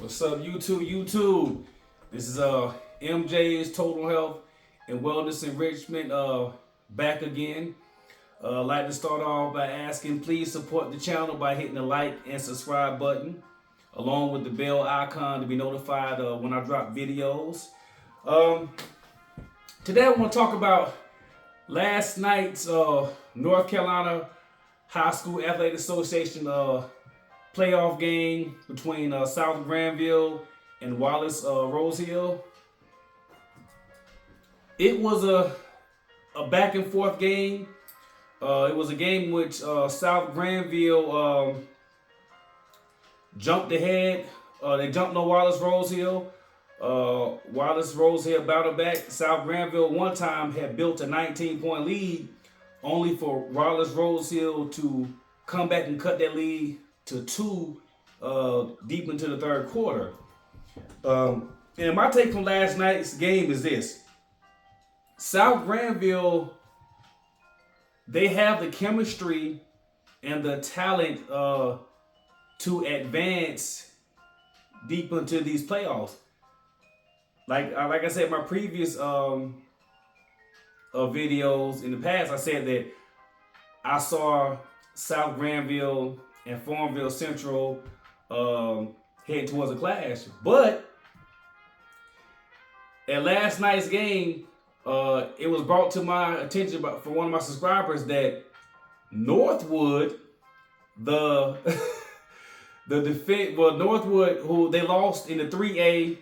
What's up, YouTube? This is MJ's Total Health and Wellness Enrichment back again. I'd like to start off by asking, please support the channel by hitting the like and subscribe button, along with the bell icon to be notified when I drop videos. Today I want to talk about last night's North Carolina High School Athletic Association playoff game between South Granville and Wallace Rosehill. It was a back and forth game. It was a game in which South Granville jumped ahead. They jumped on Wallace Rosehill. Wallace Rosehill battled back. South Granville one time had built a 19-point lead, only for Wallace Rosehill to come back and cut that lead to 2 deep into the third quarter. And my take from last night's game is this. South Granville, they have the chemistry and the talent to advance deep into these playoffs. Like I said in my previous videos in the past, I said that I saw South Granville and Farmville Central head towards a clash. But at last night's game, it was brought to my attention for one of my subscribers that Northwood, Northwood, who they lost in the 3A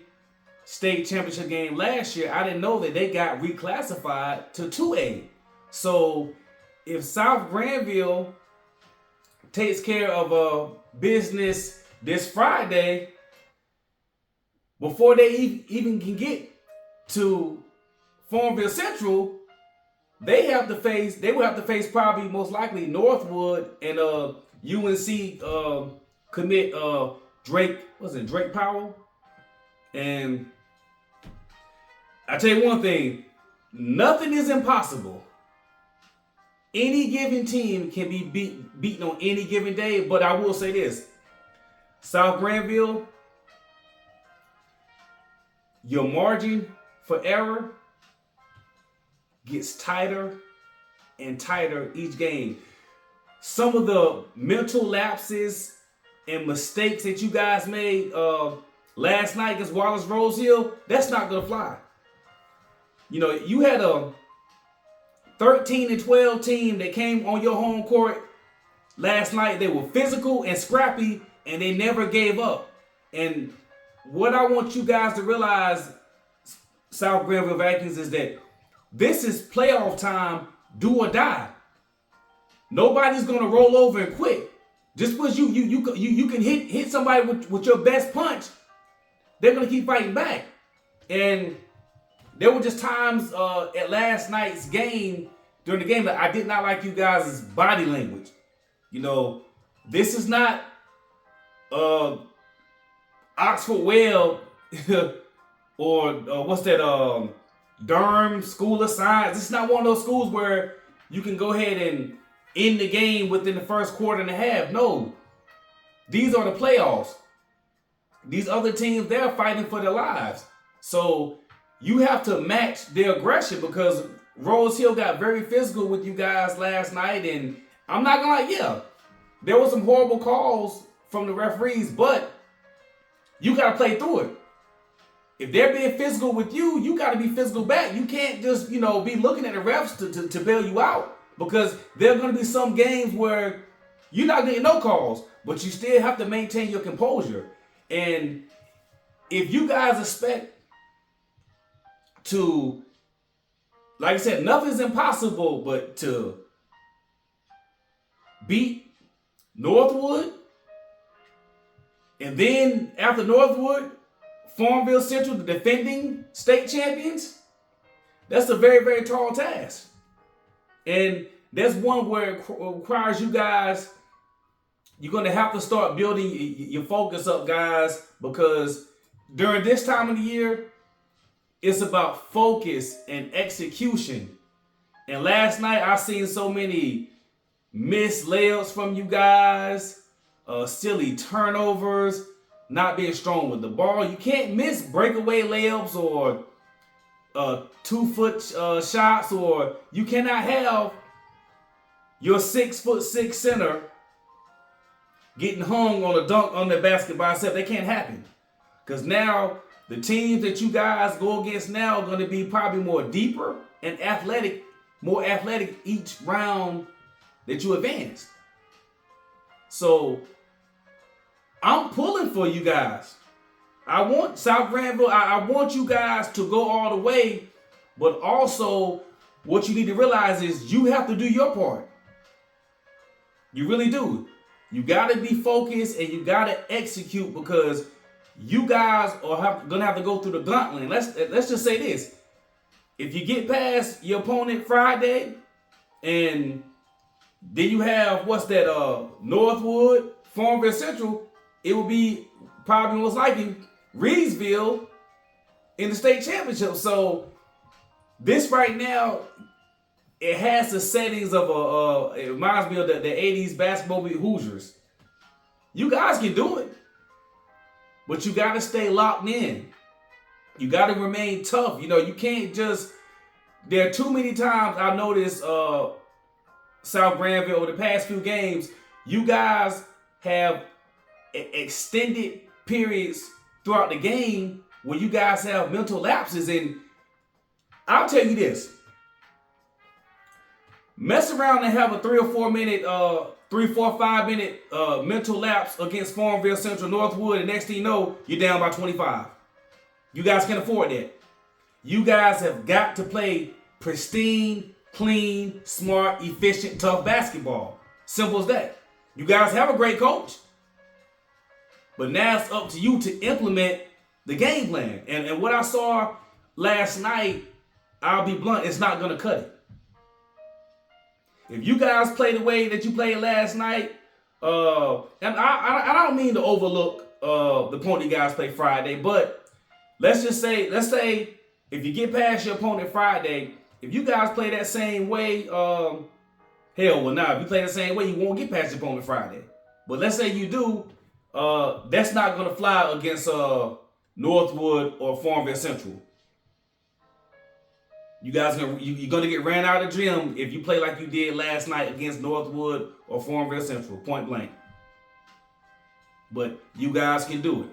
state championship game last year, I didn't know that they got reclassified to 2A. So if South Granville takes care of business this Friday, before they even can get to Farmville Central, they will have to face probably most likely Northwood and UNC commit Drake Powell. And I tell you one thing, nothing is impossible. Any given team can be beaten on any given day, but I will say this. South Granville, your margin for error gets tighter and tighter each game. Some of the mental lapses and mistakes that you guys made last night against Wallace Rosehill, that's not going to fly. You know, you had a 13-12 team that came on your home court last night. They were physical and scrappy, and they never gave up. And what I want you guys to realize, South Granville Vikings, is that this is playoff time, do or die. Nobody's gonna roll over and quit. Just because you can hit somebody with your best punch, they're gonna keep fighting back. And there were just times at last night's game, during the game, that I did not like you guys' body language. You know, this is not Oxford Weld or what's that, Durham School of Science. This is not one of those schools where you can go ahead and end the game within the first quarter and a half. No, these are the playoffs. These other teams, they're fighting for their lives. So you have to match their aggression, because Rosehill got very physical with you guys last night. And I'm not gonna lie, yeah, there were some horrible calls from the referees, but you gotta play through it. If they're being physical with you, you gotta be physical back. You can't just, be looking at the refs to bail you out, because there are gonna be some games where you're not getting no calls, but you still have to maintain your composure. And if you guys expect to, like I said, nothing's impossible, but to beat Northwood, and then after Northwood, Farmville Central, the defending state champions, that's a very, very tall task. And that's one where it requires you guys, you're going to have to start building your focus up, guys, because during this time of the year, it's about focus and execution. And last night, I seen so many missed layups from you guys, silly turnovers, not being strong with the ball. You can't miss breakaway layups or 2-foot shots, or you cannot have your 6'6" center getting hung on a dunk on the basket by itself. That can't happen. Because now the teams that you guys go against now are going to be probably more deeper and more athletic each round that you advance. So I'm pulling for you guys. I want South Granville, I want you guys to go all the way, but also what you need to realize is you have to do your part. You really do. You got to be focused and you got to execute, because you guys are going to have to go through the gauntlet. Let's just say this. If you get past your opponent Friday, and then you have, Northwood, Farmville Central, it will be probably most likely Reedsville in the state championship. So this right now, it has the settings of it reminds me of the 80s basketball with Hoosiers. You guys can do it, but you got to stay locked in. You got to remain tough. You can't just, there are too many times I noticed South Granville over the past few games, you guys have extended periods throughout the game where you guys have mental lapses. And I'll tell you this, mess around and have a 3 or 4 minute, 3, 4, 5 minute mental lapse against Farmville Central, Northwood, and next thing you know, you're down by 25. You guys can't afford that. You guys have got to play pristine, clean, smart, efficient, tough basketball. Simple as that. You guys have a great coach, but now it's up to you to implement the game plan. And what I saw last night, I'll be blunt, it's not going to cut it. If you guys play the way that you played last night, and I don't mean to overlook the opponent you guys play Friday, but let's say if you get past your opponent Friday, if you guys play that same way, if you play the same way, you won't get past your opponent Friday. But let's say you do, that's not going to fly against Northwood or Farmville Central. You guys you're gonna get ran out of the gym if you play like you did last night against Northwood or Farmville Central, point blank. But you guys can do it.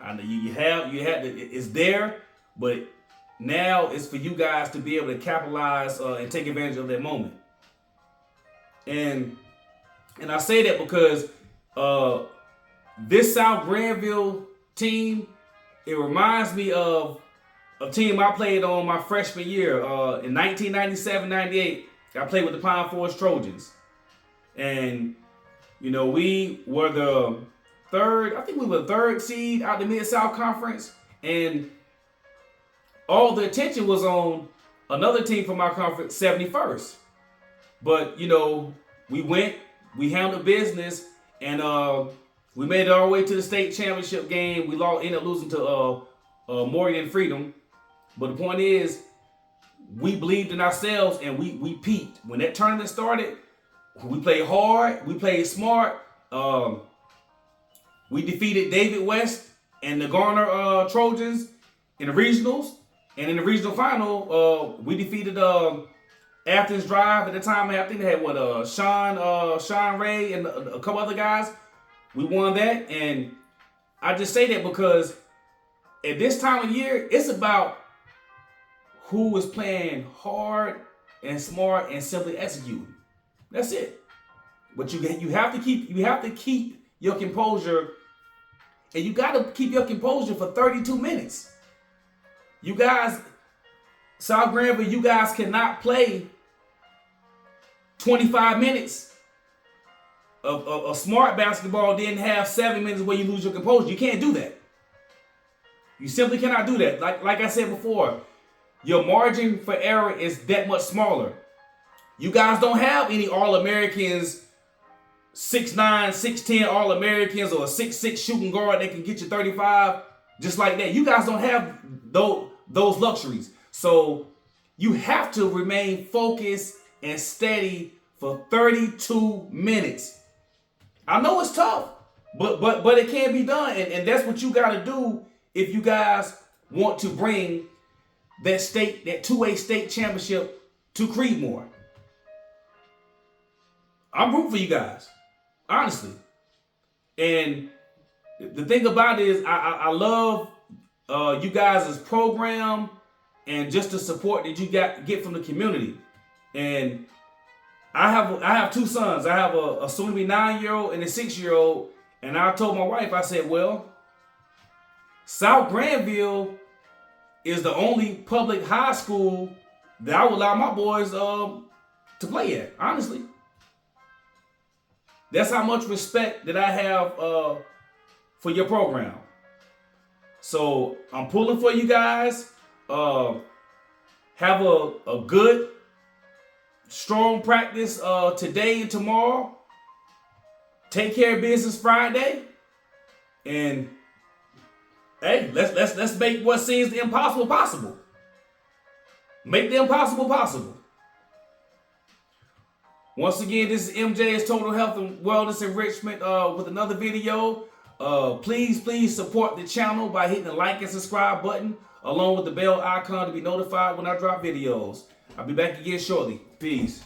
I know you have it's there, but now it's for you guys to be able to capitalize and take advantage of that moment. And I say that because this South Granville team, it reminds me of a team I played on my freshman year in 1997-98. I played with the Pine Forest Trojans. And, we were the third seed out the Mid-South Conference. And all the attention was on another team from our conference, 71st. But, we handled business, and we made it all the way to the state championship game. We ended up losing to Morgan Freedom. But the point is, we believed in ourselves and we peaked. When that tournament started, we played hard, we played smart. We defeated David West and the Garner Trojans in the regionals. And in the regional final, we defeated Athens Drive at the time. I think they had Sean Ray and a couple other guys. We won that. And I just say that because at this time of year, it's about who is playing hard and smart and simply executing. That's it. But you have to keep your composure, and you got to keep your composure for 32 minutes. You guys, South Granville, you guys cannot play 25 minutes of smart basketball, then have 7 minutes where you lose your composure. You can't do that. You simply cannot do that. Like I said before, your margin for error is that much smaller. You guys don't have any All-Americans, 6'9", 6'10" All-Americans, or a 6'6" shooting guard that can get you 35 just like that. You guys don't have those luxuries. So you have to remain focused and steady for 32 minutes. I know it's tough. But it can be done, and that's what you got to do if you guys want to bring that 2A state championship to Creedmoor. I'm rooting for you guys, honestly. And the thing about it is, I love you guys' program and just the support that you get from the community. And I have two sons. I have a soon-to-be 9-year-old and a 6-year-old. And I told my wife, I said, well, South Granville is the only public high school that I would allow my boys to play at, honestly. That's how much respect that I have for your program. So I'm pulling for you guys. Have a good, strong practice today and tomorrow. Take care of business Friday. And hey, let's make what seems the impossible possible. Make the impossible possible. Once again, this is MJ's Total Health and Wellness Enrichment with another video. Please support the channel by hitting the like and subscribe button along with the bell icon to be notified when I drop videos. I'll be back again shortly. Peace.